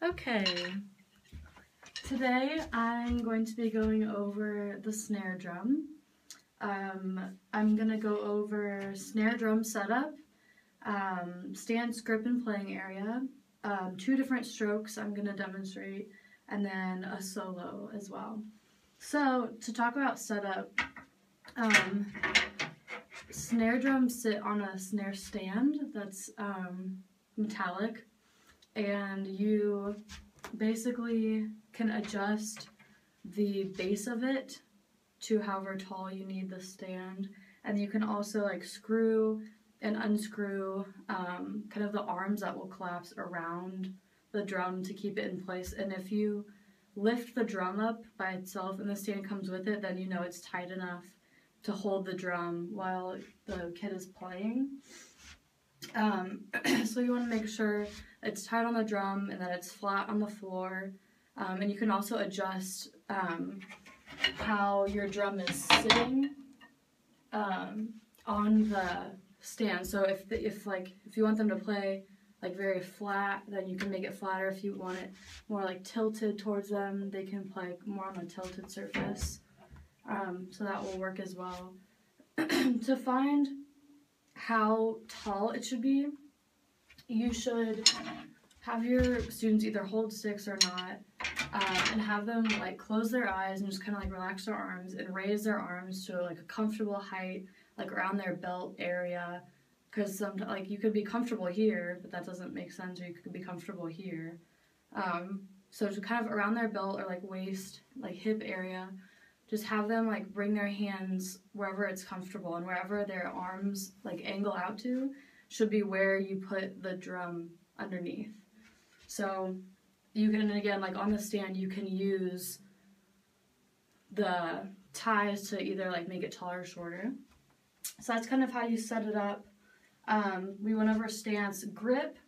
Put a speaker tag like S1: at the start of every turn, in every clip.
S1: Okay, today I'm going to be going over the snare drum. I'm going to go over snare drum setup, stance, grip, and playing area, 2 different strokes I'm going to demonstrate, and then a solo as well. So, to talk about setup, snare drums sit on a snare stand that's metallic, and you basically can adjust the base of it to however tall you need the stand, and you can also like screw and unscrew kind of the arms that will collapse around the drum to keep it in place. And if you lift the drum up by itself and the stand comes with it, then you know it's tight enough to hold the drum while the kid is playing. So you want to make sure it's tight on the drum and that it's flat on the floor, and you can also adjust how your drum is sitting on the stand. So if you want them to play like very flat, then you can make it flatter. If you want it more like tilted towards them, they can play more on a tilted surface. So that will work as well. To find how tall it should be, you should have your students either hold sticks or not, and have them like close their eyes and just kind of like relax their arms and raise their arms to like a comfortable height, like around their belt area, because sometimes like you could be comfortable here, but that doesn't make sense, or you could be comfortable here. So to kind of around their belt or like waist, like hip area, just have them like bring their hands wherever it's comfortable, and wherever their arms like angle out to should be where you put the drum underneath. So you can, again, like on the stand, you can use the ties to either like make it taller or shorter. So that's kind of how you set it up. We went over stance, grip.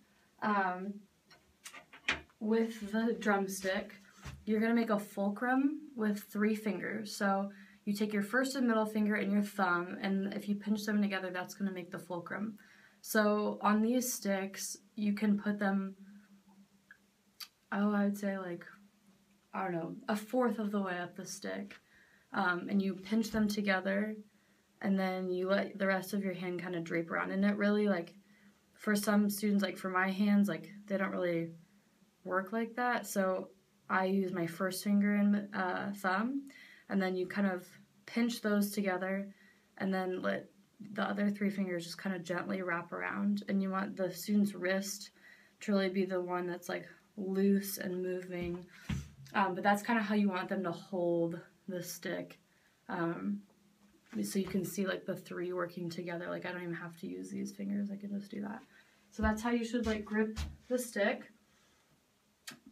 S1: With the drumstick, you're going to make a fulcrum with 3 fingers. So you take your first and middle finger and your thumb, and if you pinch them together, that's going to make the fulcrum. So on these sticks, you can put them, I would say like, I don't know, 1/4 of the way up the stick. And you pinch them together, and then you let the rest of your hand kind of drape around. And it really, like, for some students, like for my hands, like they don't really work like that. So I use my first finger and thumb, and then you kind of pinch those together, and then let the other 3 fingers just kind of gently wrap around. And you want the student's wrist to really be the one that's like loose and moving, but that's kind of how you want them to hold the stick, so you can see like the 3 working together. Like I don't even have to use these fingers, I can just do that. So that's how you should like grip the stick.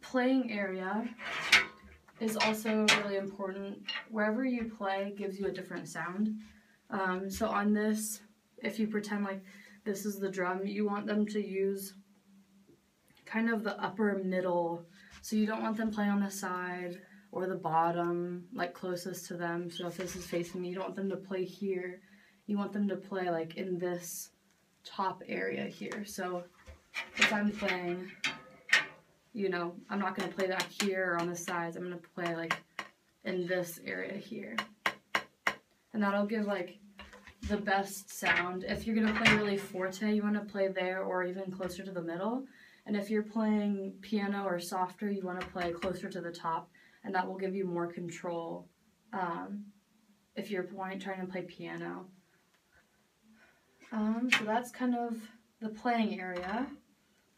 S1: Playing area is also really important. Wherever you play gives you a different sound. So on this, if you pretend like this is the drum, you want them to use kind of the upper middle. So you don't want them playing on the side or the bottom, like closest to them. So if this is facing me, you don't want them to play here. You want them to play like in this top area here. So if I'm playing, you know, I'm not going to play that here or on the sides. I'm going to play like in this area here. And that'll give like the best sound. If you're going to play really forte, you want to play there or even closer to the middle. And if you're playing piano or softer, you want to play closer to the top, and that will give you more control if you're trying to play piano. So that's kind of the playing area.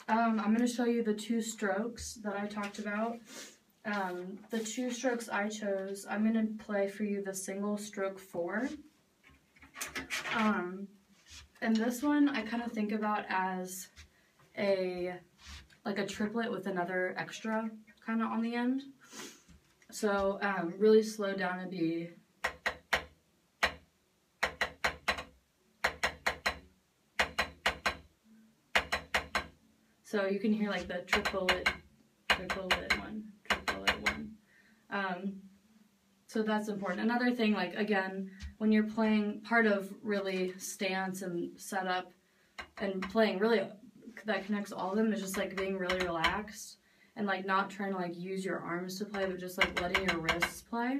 S1: I'm going to show you the 2 strokes that I talked about. The 2 strokes I chose, I'm going to play for you the single stroke 4. And this one I kind of think about as like a triplet with another extra kind of on the end. So really slow down and be so you can hear like the triplet one. So that's important. Another thing, like again, when you're playing, part of really stance and setup and playing really that connects all of them is just like being really relaxed and like not trying to like use your arms to play, but just like letting your wrists play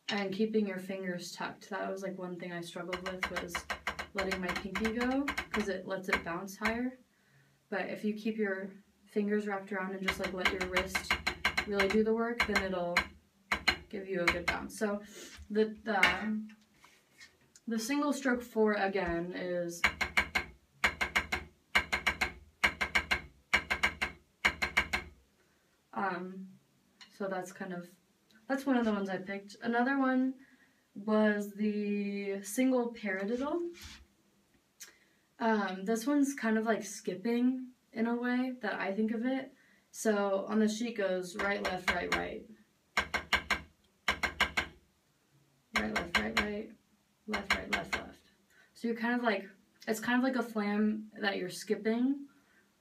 S1: and keeping your fingers tucked. That was like one thing I struggled with, was letting my pinky go because it lets it bounce higher. But if you keep your fingers wrapped around and just like let your wrist really do the work, then it'll give you a good bounce. So the single stroke 4 again is so that's one of the ones I picked. Another one was the single paradiddle. This one's kind of like skipping in a way that I think of it. So on the sheet goes right, left, right, right. Right, left, right, right. Left, right, left, left. So you're kind of like, it's kind of like a flam that you're skipping,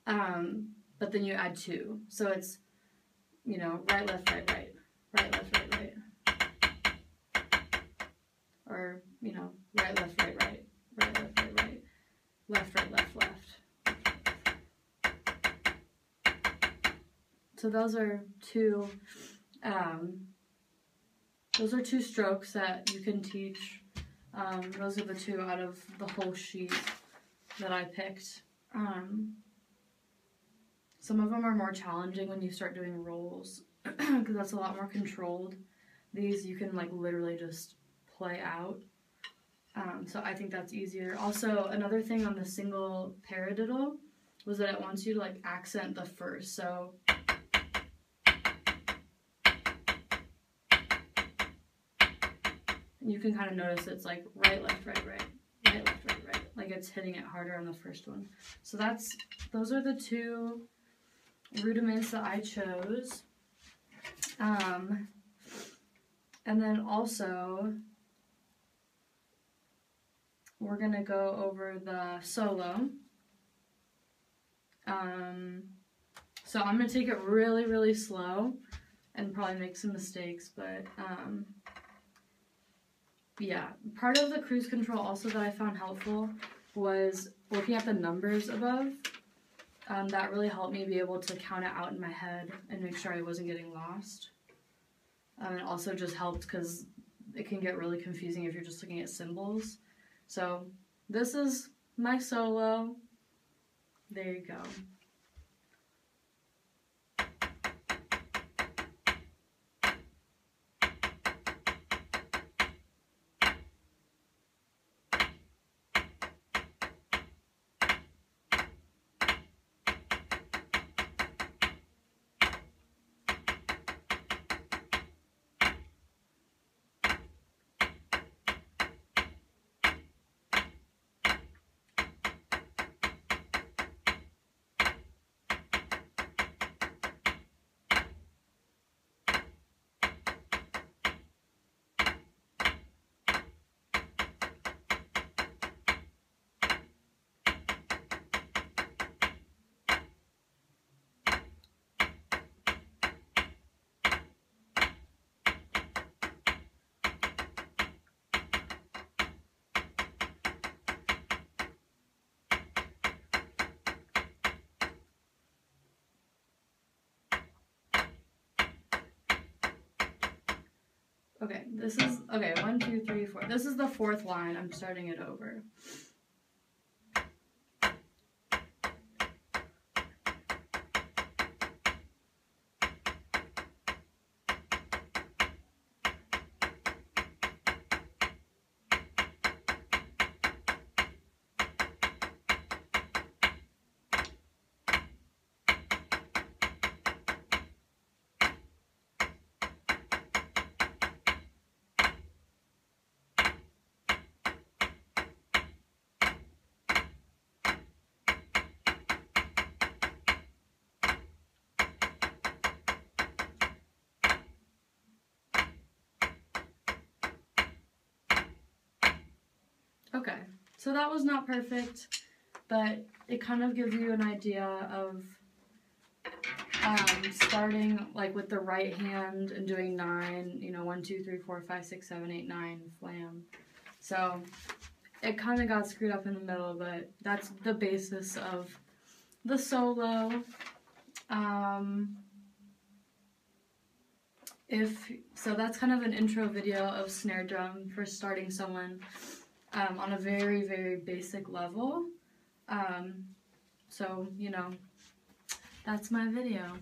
S1: but then you add 2. So it's, you know, right, left, right, right. Right, left, right, right. Or, you know, right, left, right, right. Right, left, right, right. Left, right, left, left. So those are two strokes that you can teach. Those are the 2 out of the whole sheet that I picked. Some of them are more challenging when you start doing rolls because that's a lot more controlled. These you can like literally just play out. So I think that's easier. Also, another thing on the single paradiddle was that it wants you to like accent the first. So you can kind of notice it's like right, left, right, right, right, left, right, right. Like it's hitting it harder on the first one. So those are the 2 rudiments that I chose. And then also, we're gonna go over the solo. So I'm gonna take it really, really slow and probably make some mistakes, but yeah, part of the cruise control also that I found helpful was looking at the numbers above. That really helped me be able to count it out in my head and make sure I wasn't getting lost. It also just helped because it can get really confusing if you're just looking at symbols. So this is my solo. There you go. Okay, 1, 2, 3, 4. This is the 4th line. I'm starting it over. Okay, so that was not perfect, but it kind of gives you an idea of starting like with the right hand and doing 9, you know, 1, 2, 3, 4, 5, 6, 7, 8, 9 flam. So it kind of got screwed up in the middle, but that's the basis of the solo. So that's kind of an intro video of snare drum for starting someone on a very, very basic level. So, you know, that's my video.